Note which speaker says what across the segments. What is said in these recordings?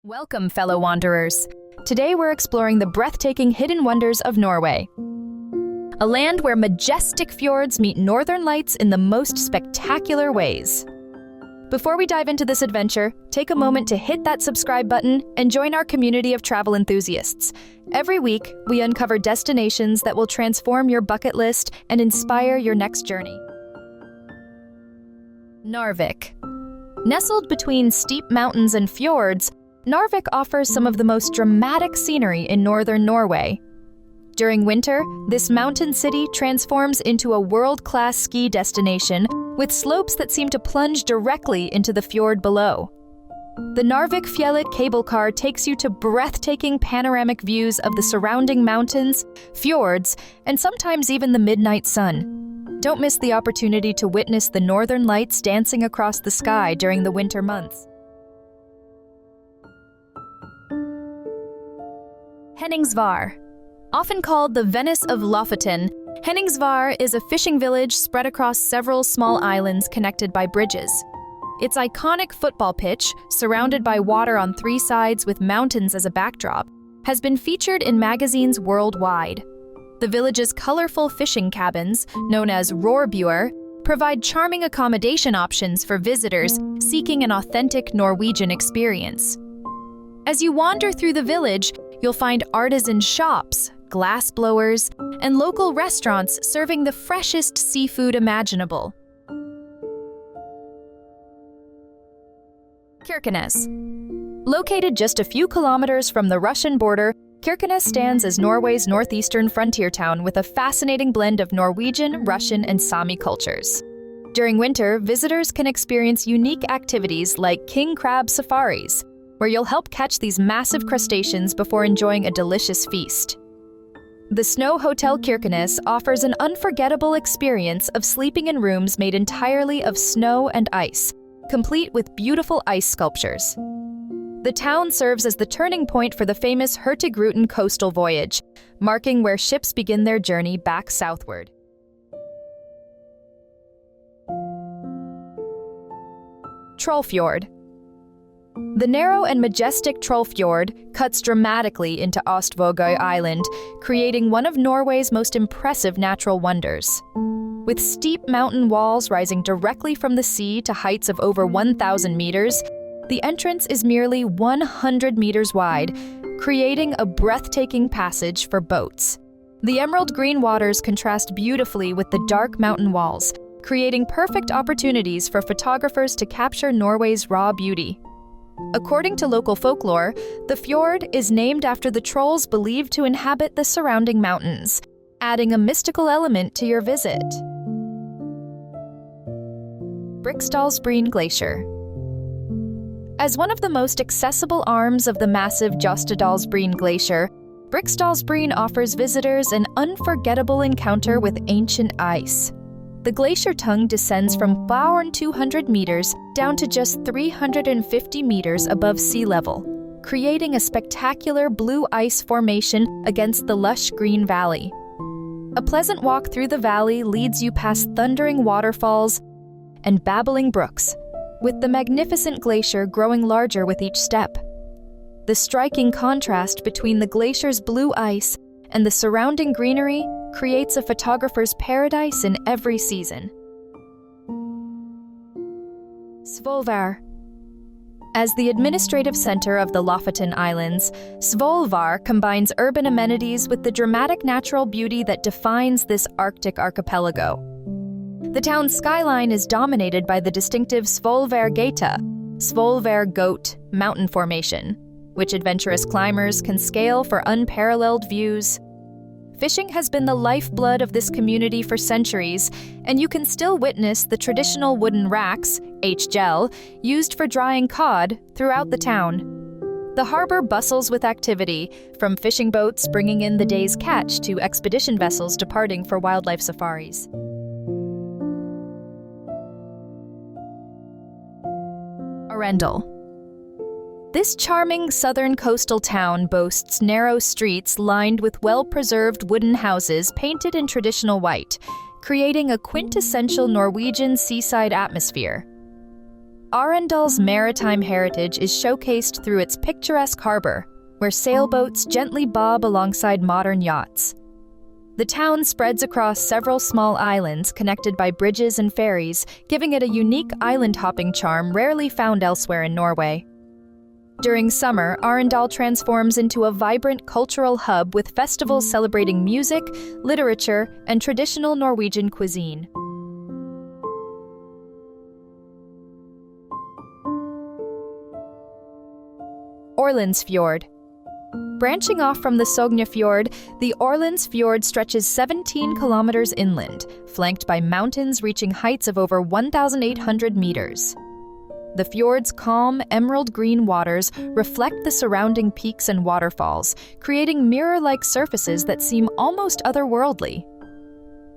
Speaker 1: Welcome, fellow wanderers. Today we're exploring the breathtaking hidden wonders of Norway. A land where majestic fjords meet northern lights in the most spectacular ways. Before we dive into this adventure, take a moment to hit that subscribe button and join our community of travel enthusiasts. Every week, we uncover destinations that will transform your bucket list and inspire your next journey. Narvik. Nestled between steep mountains and fjords, Narvik offers some of the most dramatic scenery in northern Norway. During winter, this mountain city transforms into a world-class ski destination with slopes that seem to plunge directly into the fjord below. The Narvik Fjellet cable car takes you to breathtaking panoramic views of the surrounding mountains, fjords, and sometimes even the midnight sun. Don't miss the opportunity to witness the northern lights dancing across the sky during the winter months. Henningsvær. Often called the Venice of Lofoten, Henningsvær is a fishing village spread across several small islands connected by bridges. Its iconic football pitch, surrounded by water on three sides with mountains as a backdrop, has been featured in magazines worldwide. The village's colorful fishing cabins, known as rorbuer, provide charming accommodation options for visitors seeking an authentic Norwegian experience. As you wander through the village, you'll find artisan shops, glass blowers, and local restaurants serving the freshest seafood imaginable. Kirkenes. Located just a few kilometers from the Russian border, Kirkenes stands as Norway's northeastern frontier town with a fascinating blend of Norwegian, Russian, and Sami cultures. During winter, visitors can experience unique activities like king crab safaris, where you'll help catch these massive crustaceans before enjoying a delicious feast. The Snow Hotel Kirkenes offers an unforgettable experience of sleeping in rooms made entirely of snow and ice, complete with beautiful ice sculptures. The town serves as the turning point for the famous Hurtigruten coastal voyage, marking where ships begin their journey back southward. Trollfjord. The narrow and majestic Trollfjord cuts dramatically into Ostvågøy Island, creating one of Norway's most impressive natural wonders. With steep mountain walls rising directly from the sea to heights of over 1,000 meters, the entrance is merely 100 meters wide, creating a breathtaking passage for boats. The emerald green waters contrast beautifully with the dark mountain walls, creating perfect opportunities for photographers to capture Norway's raw beauty. According to local folklore, the fjord is named after the trolls believed to inhabit the surrounding mountains, adding a mystical element to your visit. Briksdalsbreen Glacier. As one of the most accessible arms of the massive Jostedalsbreen Glacier, Briksdalsbreen offers visitors an unforgettable encounter with ancient ice. The glacier tongue descends from 200 meters down to just 350 meters above sea level, creating a spectacular blue ice formation against the lush green valley. A pleasant walk through the valley leads you past thundering waterfalls and babbling brooks, with the magnificent glacier growing larger with each step. The striking contrast between the glacier's blue ice and the surrounding greenery creates a photographer's paradise in every season. Svolvær. As the administrative center of the Lofoten Islands, Svolvær combines urban amenities with the dramatic natural beauty that defines this Arctic archipelago. The town's skyline is dominated by the distinctive Svolværgata, Svolvær Goat mountain formation, which adventurous climbers can scale for unparalleled views. Fishing has been the lifeblood of this community for centuries, and you can still witness the traditional wooden racks, H-gel, used for drying cod throughout the town. The harbor bustles with activity, from fishing boats bringing in the day's catch to expedition vessels departing for wildlife safaris. Arendal. This charming southern coastal town boasts narrow streets lined with well-preserved wooden houses painted in traditional white, creating a quintessential Norwegian seaside atmosphere. Arendal's maritime heritage is showcased through its picturesque harbor, where sailboats gently bob alongside modern yachts. The town spreads across several small islands connected by bridges and ferries, giving it a unique island-hopping charm rarely found elsewhere in Norway. During summer, Arendal transforms into a vibrant cultural hub with festivals celebrating music, literature, and traditional Norwegian cuisine. Ålesund. Branching off from the Sognefjord, the Ålesund stretches 17 kilometers inland, flanked by mountains reaching heights of over 1,800 meters. The fjord's calm, emerald-green waters reflect the surrounding peaks and waterfalls, creating mirror-like surfaces that seem almost otherworldly.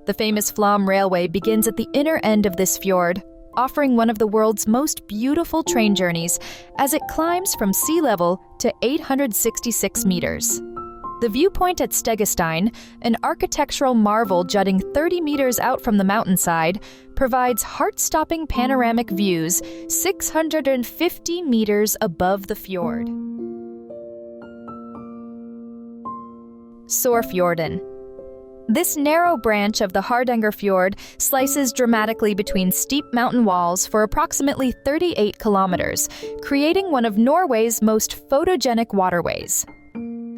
Speaker 1: The famous Flåm Railway begins at the inner end of this fjord, offering one of the world's most beautiful train journeys as it climbs from sea level to 866 meters. The viewpoint at Stegestein, an architectural marvel jutting 30 meters out from the mountainside, provides heart-stopping panoramic views 650 meters above the fjord. Sørfjorden. This narrow branch of the Hardangerfjord slices dramatically between steep mountain walls for approximately 38 kilometers, creating one of Norway's most photogenic waterways.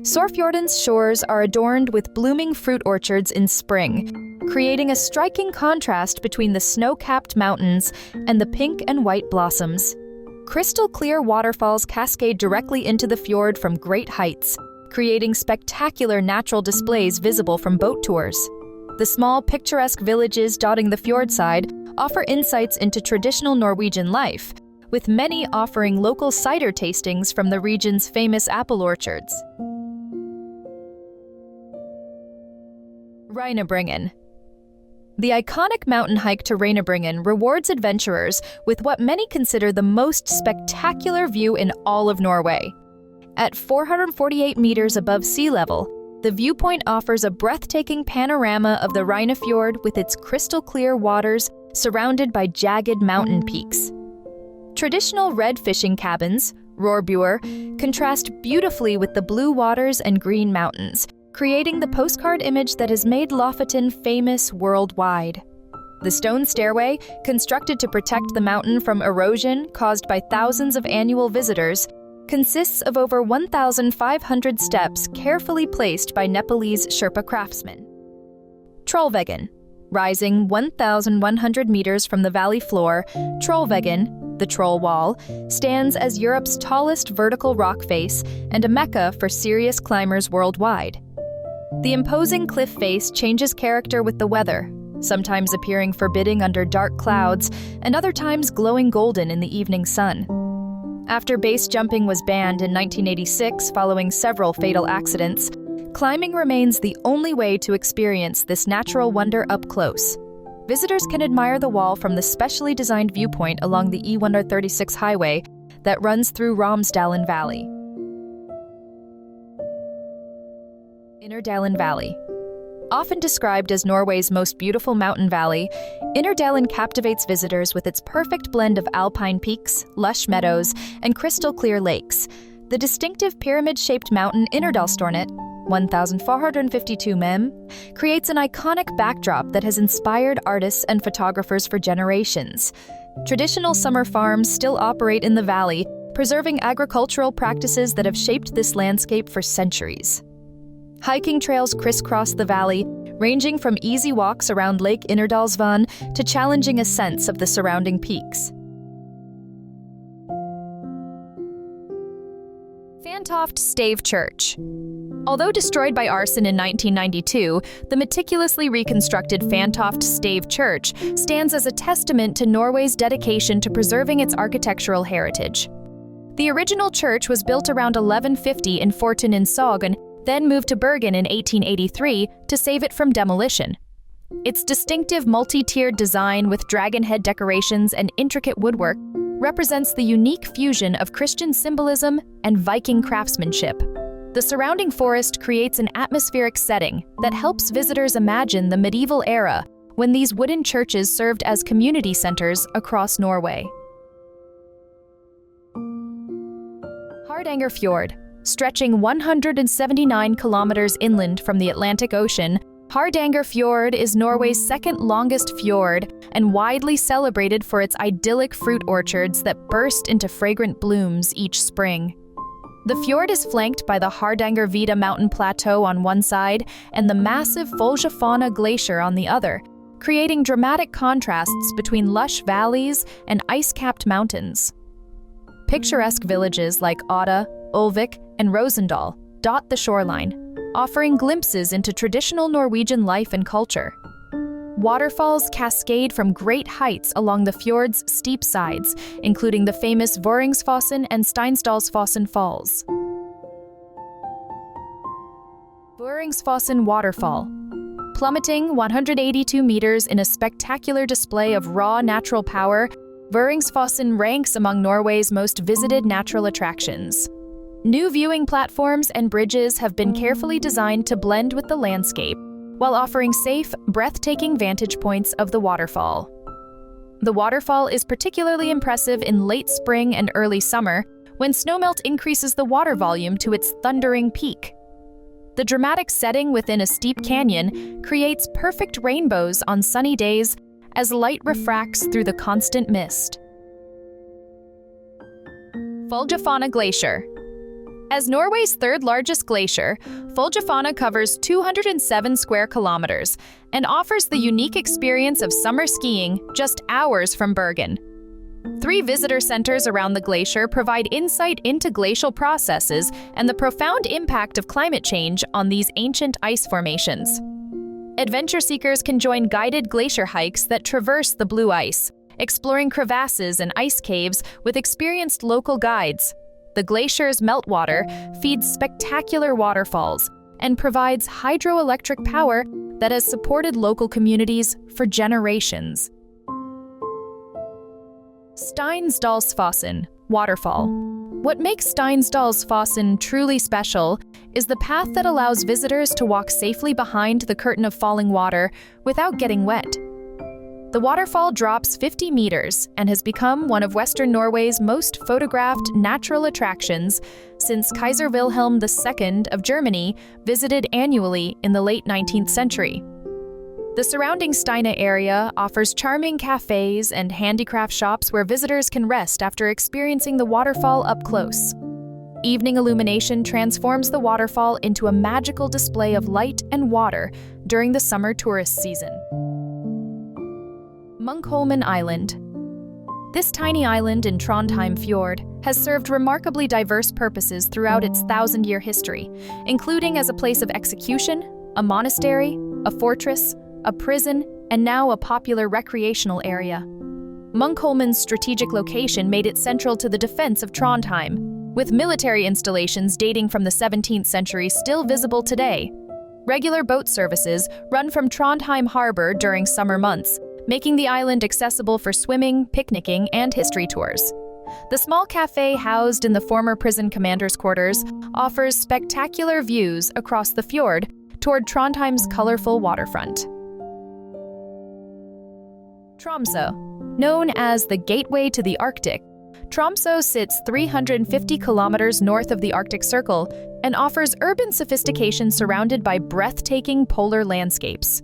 Speaker 1: Sørfjorden's shores are adorned with blooming fruit orchards in spring, creating a striking contrast between the snow-capped mountains and the pink and white blossoms. Crystal-clear waterfalls cascade directly into the fjord from great heights, creating spectacular natural displays visible from boat tours. The small, picturesque villages dotting the fjordside offer insights into traditional Norwegian life, with many offering local cider tastings from the region's famous apple orchards. Reinebringen. The iconic mountain hike to Reinebringen rewards adventurers with what many consider the most spectacular view in all of Norway. At 448 meters above sea level, the viewpoint offers a breathtaking panorama of the Reinefjord with its crystal-clear waters surrounded by jagged mountain peaks. Traditional red fishing cabins, rorbuer, contrast beautifully with the blue waters and green mountains, creating the postcard image that has made Lofoten famous worldwide. The stone stairway, constructed to protect the mountain from erosion caused by thousands of annual visitors, consists of over 1,500 steps carefully placed by Nepalese Sherpa craftsmen. Trollveggen. Rising 1,100 meters from the valley floor, Trollveggen, the Troll Wall, stands as Europe's tallest vertical rock face and a mecca for serious climbers worldwide. The imposing cliff face changes character with the weather, sometimes appearing forbidding under dark clouds and other times glowing golden in the evening sun. After base jumping was banned in 1986 following several fatal accidents, climbing remains the only way to experience this natural wonder up close. Visitors can admire the wall from the specially designed viewpoint along the E136 highway that runs through Innerdalen Valley. Innerdalen Valley. Often described as Norway's most beautiful mountain valley, Innerdalen captivates visitors with its perfect blend of alpine peaks, lush meadows, and crystal-clear lakes. The distinctive pyramid-shaped mountain Innerdalstornet, 1,452 mem, creates an iconic backdrop that has inspired artists and photographers for generations. Traditional summer farms still operate in the valley, preserving agricultural practices that have shaped this landscape for centuries. Hiking trails crisscross the valley, ranging from easy walks around Lake Innerdalsvann to challenging ascents of the surrounding peaks. Fantoft Stave Church. Although destroyed by arson in 1992, the meticulously reconstructed Fantoft Stave Church stands as a testament to Norway's dedication to preserving its architectural heritage. The original church was built around 1150 in Fortun in Sogn, then moved to Bergen in 1883 to save it from demolition. Its distinctive multi-tiered design with dragon head decorations and intricate woodwork represents the unique fusion of Christian symbolism and Viking craftsmanship. The surrounding forest creates an atmospheric setting that helps visitors imagine the medieval era when these wooden churches served as community centers across Norway. Hardangerfjord. Stretching 179 kilometers inland from the Atlantic Ocean, Hardangerfjord is Norway's second longest fjord and widely celebrated for its idyllic fruit orchards that burst into fragrant blooms each spring. The fjord is flanked by the Hardangervidda mountain plateau on one side and the massive Folgefonna Glacier on the other, creating dramatic contrasts between lush valleys and ice-capped mountains. Picturesque villages like Odda, Ulvik, and Rosendal dot the shoreline, offering glimpses into traditional Norwegian life and culture. Waterfalls cascade from great heights along the fjord's steep sides, including the famous Vøringsfossen and Steinsdalsfossen Falls. Vøringsfossen Waterfall. Plummeting 182 meters in a spectacular display of raw natural power, Vøringsfossen ranks among Norway's most visited natural attractions. New viewing platforms and bridges have been carefully designed to blend with the landscape, while offering safe, breathtaking vantage points of the waterfall. The waterfall is particularly impressive in late spring and early summer, when snowmelt increases the water volume to its thundering peak. The dramatic setting within a steep canyon creates perfect rainbows on sunny days as light refracts through the constant mist. Folgefonna Glacier. As Norway's third-largest glacier, Folgefonna covers 207 square kilometers and offers the unique experience of summer skiing just hours from Bergen. 3 visitor centers around the glacier provide insight into glacial processes and the profound impact of climate change on these ancient ice formations. Adventure seekers can join guided glacier hikes that traverse the blue ice, exploring crevasses and ice caves with experienced local guides. The glacier's meltwater feeds spectacular waterfalls and provides hydroelectric power that has supported local communities for generations. Steinsdalsfossen Waterfall. What makes Steinsdalsfossen truly special is the path that allows visitors to walk safely behind the curtain of falling water without getting wet. The waterfall drops 50 meters and has become one of Western Norway's most photographed natural attractions since Kaiser Wilhelm II of Germany visited annually in the late 19th century. The surrounding Stine area offers charming cafes and handicraft shops where visitors can rest after experiencing the waterfall up close. Evening illumination transforms the waterfall into a magical display of light and water during the summer tourist season. Munkholmen Island. This tiny island in Trondheim Fjord has served remarkably diverse purposes throughout its 1,000-year history, including as a place of execution, a monastery, a fortress, a prison, and now a popular recreational area. Munkholmen's strategic location made it central to the defense of Trondheim, with military installations dating from the 17th century still visible today. Regular boat services run from Trondheim Harbor during summer months, making the island accessible for swimming, picnicking, and history tours. The small cafe housed in the former prison commander's quarters offers spectacular views across the fjord toward Trondheim's colorful waterfront. Tromsø. Known as the Gateway to the Arctic, Tromsø sits 350 kilometers north of the Arctic Circle and offers urban sophistication surrounded by breathtaking polar landscapes.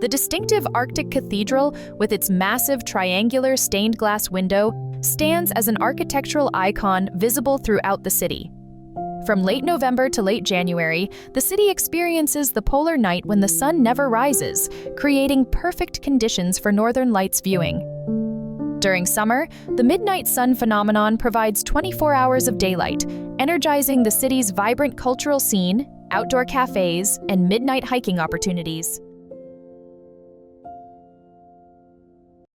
Speaker 1: The distinctive Arctic Cathedral, with its massive triangular stained glass window, stands as an architectural icon visible throughout the city. From late November to late January, the city experiences the polar night when the sun never rises, creating perfect conditions for northern lights viewing. During summer, the midnight sun phenomenon provides 24 hours of daylight, energizing the city's vibrant cultural scene, outdoor cafes, and midnight hiking opportunities.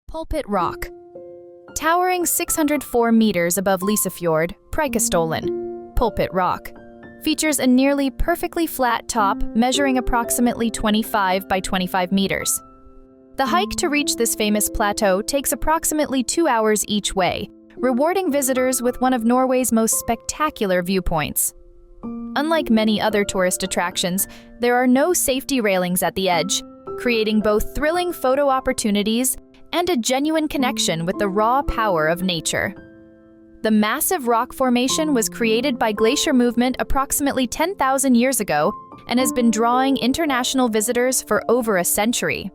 Speaker 1: Pulpit Rock. Towering 604 meters above Lysefjord, Preikestolen, Pulpit Rock features a nearly perfectly flat top measuring approximately 25 by 25 meters. The hike to reach this famous plateau takes approximately 2 hours each way, rewarding visitors with one of Norway's most spectacular viewpoints. Unlike many other tourist attractions, there are no safety railings at the edge, creating both thrilling photo opportunities and a genuine connection with the raw power of nature. The massive rock formation was created by glacier movement approximately 10,000 years ago and has been drawing international visitors for over a century.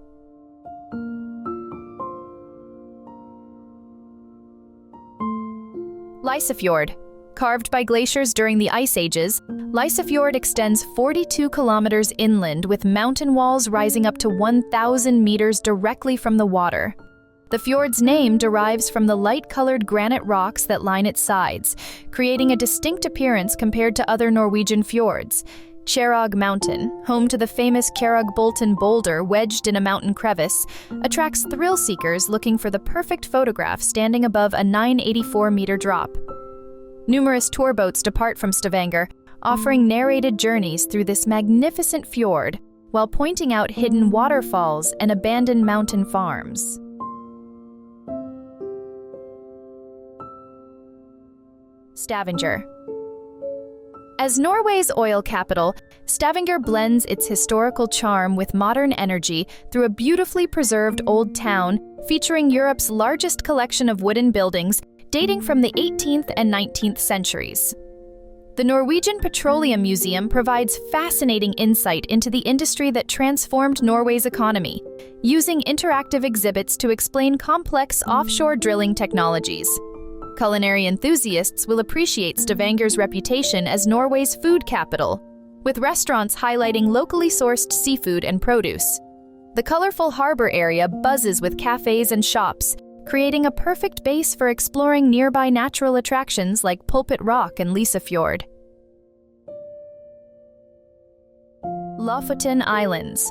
Speaker 1: Lysefjord. Carved by glaciers during the Ice Ages, Lysefjord extends 42 kilometers inland with mountain walls rising up to 1,000 meters directly from the water. The fjord's name derives from the light-colored granite rocks that line its sides, creating a distinct appearance compared to other Norwegian fjords. Kjerag Mountain, home to the famous Kjerag-Bolten boulder wedged in a mountain crevice, attracts thrill-seekers looking for the perfect photograph standing above a 984-meter drop. Numerous tour boats depart from Stavanger, offering narrated journeys through this magnificent fjord, while pointing out hidden waterfalls and abandoned mountain farms. Stavanger. As Norway's oil capital, Stavanger blends its historical charm with modern energy through a beautifully preserved old town featuring Europe's largest collection of wooden buildings dating from the 18th and 19th centuries. The Norwegian Petroleum Museum provides fascinating insight into the industry that transformed Norway's economy, using interactive exhibits to explain complex offshore drilling technologies. Culinary enthusiasts will appreciate Stavanger's reputation as Norway's food capital, with restaurants highlighting locally sourced seafood and produce. The colorful harbor area buzzes with cafes and shops, creating a perfect base for exploring nearby natural attractions like Pulpit Rock and Lysefjord. Lofoten Islands.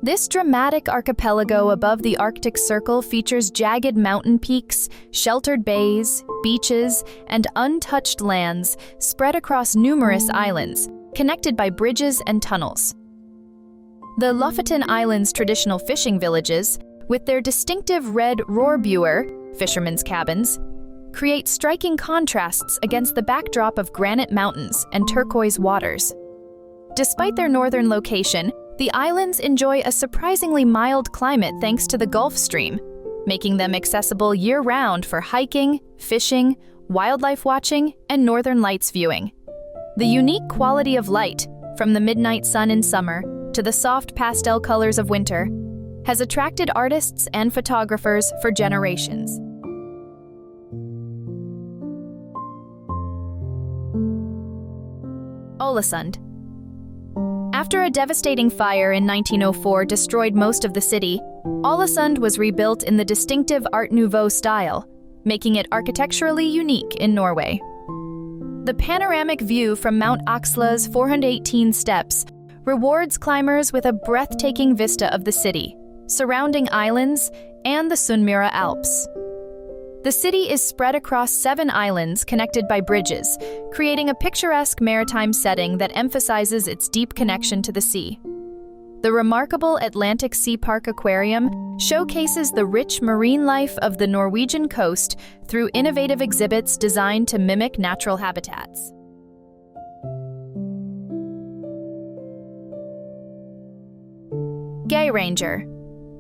Speaker 1: This dramatic archipelago above the Arctic Circle features jagged mountain peaks, sheltered bays, beaches, and untouched lands spread across numerous islands, connected by bridges and tunnels. The Lofoten Islands' traditional fishing villages, with their distinctive red roerbuer, fishermen's cabins, create striking contrasts against the backdrop of granite mountains and turquoise waters. Despite their northern location, the islands enjoy a surprisingly mild climate thanks to the Gulf Stream, making them accessible year-round for hiking, fishing, wildlife watching, and northern lights viewing. The unique quality of light, from the midnight sun in summer to the soft pastel colors of winter, has attracted artists and photographers for generations. Ålesund. After a devastating fire in 1904 destroyed most of the city, Ålesund was rebuilt in the distinctive Art Nouveau style, making it architecturally unique in Norway. The panoramic view from Mount Axla's 418 steps rewards climbers with a breathtaking vista of the city, surrounding islands, and the Sunnmøre Alps. The city is spread across 7 islands connected by bridges, creating a picturesque maritime setting that emphasizes its deep connection to the sea. The remarkable Atlantic Sea Park Aquarium showcases the rich marine life of the Norwegian coast through innovative exhibits designed to mimic natural habitats. Geiranger.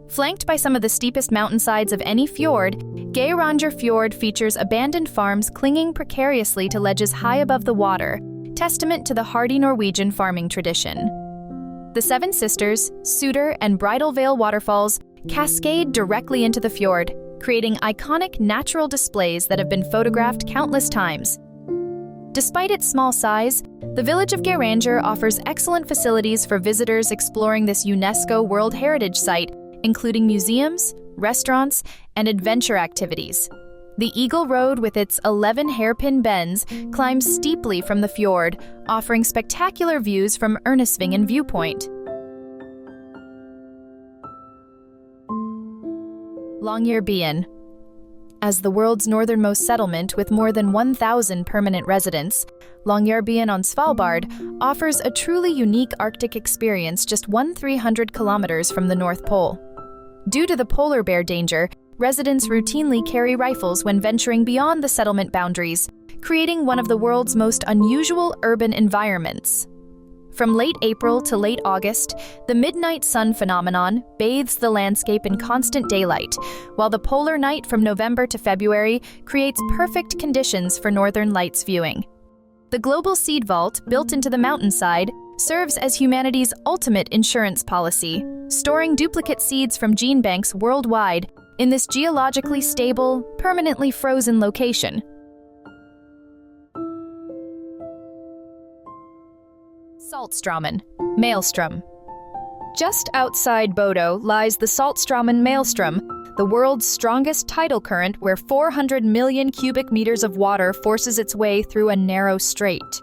Speaker 1: Flanked by some of the steepest mountainsides of any fjord, Geirangerfjord features abandoned farms clinging precariously to ledges high above the water, testament to the hardy Norwegian farming tradition. The Seven Sisters, Suder, and Bridal Veil waterfalls cascade directly into the fjord, creating iconic natural displays that have been photographed countless times. Despite its small size, the village of Geiranger offers excellent facilities for visitors exploring this UNESCO World Heritage Site, including museums, restaurants, and adventure activities. The Eagle Road with its 11 hairpin bends climbs steeply from the fjord, offering spectacular views from Ørnesvingen viewpoint. Longyearbyen. As the world's northernmost settlement with more than 1,000 permanent residents, Longyearbyen on Svalbard offers a truly unique Arctic experience just 1,300 kilometers from the North Pole. Due to the polar bear danger, residents routinely carry rifles when venturing beyond the settlement boundaries, creating one of the world's most unusual urban environments. From late April to late August, the midnight sun phenomenon bathes the landscape in constant daylight, while the polar night from November to February creates perfect conditions for northern lights viewing. The global seed vault, built into the mountainside, serves as humanity's ultimate insurance policy, storing duplicate seeds from gene banks worldwide in this geologically stable, permanently frozen location. Saltstraumen Maelstrom. Just outside Bodo lies the Saltstraumen Maelstrom, the world's strongest tidal current where 400 million cubic meters of water forces its way through a narrow strait.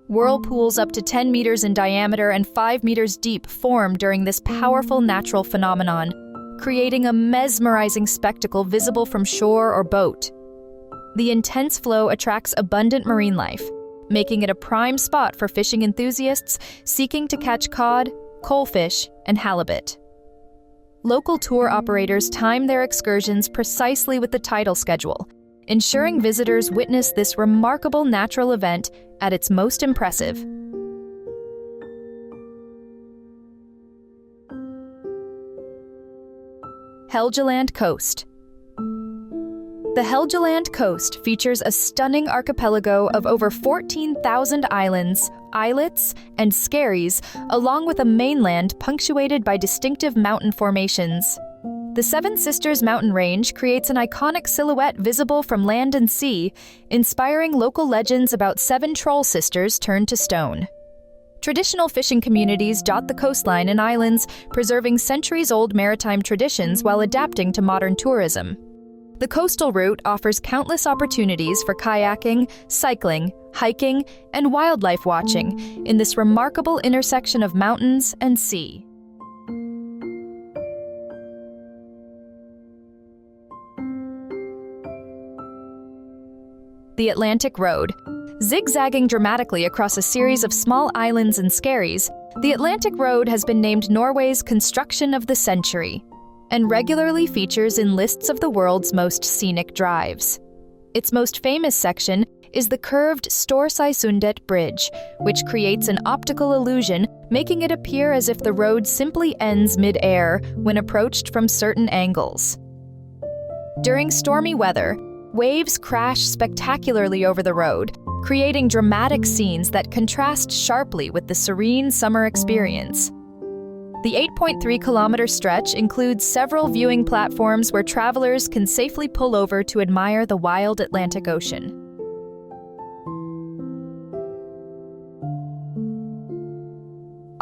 Speaker 1: Whirlpools up to 10 meters in diameter and 5 meters deep form during this powerful natural phenomenon, creating a mesmerizing spectacle visible from shore or boat. The intense flow attracts abundant marine life, making it a prime spot for fishing enthusiasts seeking to catch cod, coalfish, and halibut. Local tour operators time their excursions precisely with the tidal schedule, ensuring visitors witness this remarkable natural event at its most impressive. Helgeland Coast. The Helgeland Coast features a stunning archipelago of over 14,000 islands, islets, and skerries, along with a mainland punctuated by distinctive mountain formations. The Seven Sisters mountain range creates an iconic silhouette visible from land and sea, inspiring local legends about 7 troll sisters turned to stone. Traditional fishing communities dot the coastline and islands, preserving centuries-old maritime traditions while adapting to modern tourism. The coastal route offers countless opportunities for kayaking, cycling, hiking, and wildlife watching in this remarkable intersection of mountains and sea. The Atlantic Road. Zigzagging dramatically across a series of small islands and skerries, the Atlantic Road has been named Norway's construction of the century and regularly features in lists of the world's most scenic drives. Its most famous section is the curved Storseisundet Bridge, which creates an optical illusion, making it appear as if the road simply ends mid-air when approached from certain angles. During stormy weather, waves crash spectacularly over the road, creating dramatic scenes that contrast sharply with the serene summer experience. The 8.3-kilometer stretch includes several viewing platforms where travelers can safely pull over to admire the wild Atlantic Ocean.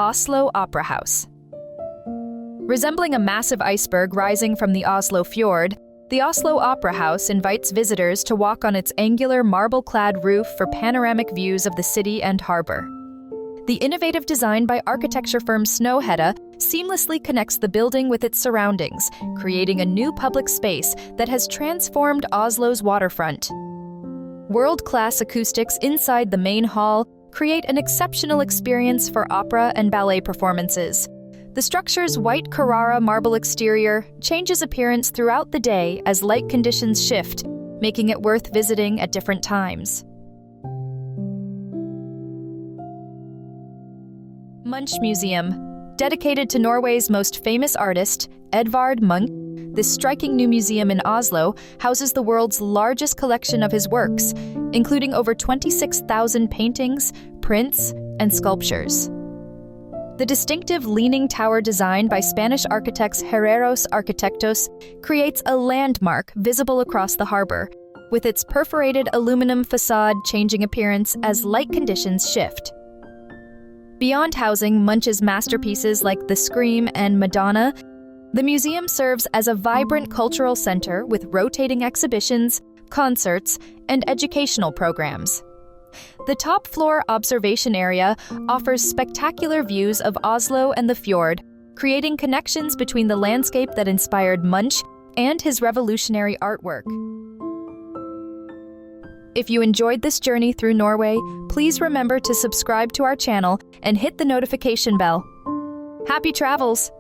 Speaker 1: Oslo Opera House. Resembling a massive iceberg rising from the Oslo Fjord, the Oslo Opera House invites visitors to walk on its angular marble-clad roof for panoramic views of the city and harbor. The innovative design by architecture firm Snøhetta seamlessly connects the building with its surroundings, creating a new public space that has transformed Oslo's waterfront. World-class acoustics inside the main hall create an exceptional experience for opera and ballet performances. The structure's white Carrara marble exterior changes appearance throughout the day as light conditions shift, making it worth visiting at different times. Munch Museum. Dedicated to Norway's most famous artist, Edvard Munch, this striking new museum in Oslo houses the world's largest collection of his works, including over 26,000 paintings, prints, and sculptures. The distinctive leaning tower design by Spanish architects Herreros Arquitectos creates a landmark visible across the harbor, with its perforated aluminum facade changing appearance as light conditions shift. Beyond housing Munch's masterpieces like The Scream and Madonna, the museum serves as a vibrant cultural center with rotating exhibitions, concerts, and educational programs. The top-floor observation area offers spectacular views of Oslo and the fjord, creating connections between the landscape that inspired Munch and his revolutionary artwork. If you enjoyed this journey through Norway, please remember to subscribe to our channel and hit the notification bell. Happy travels!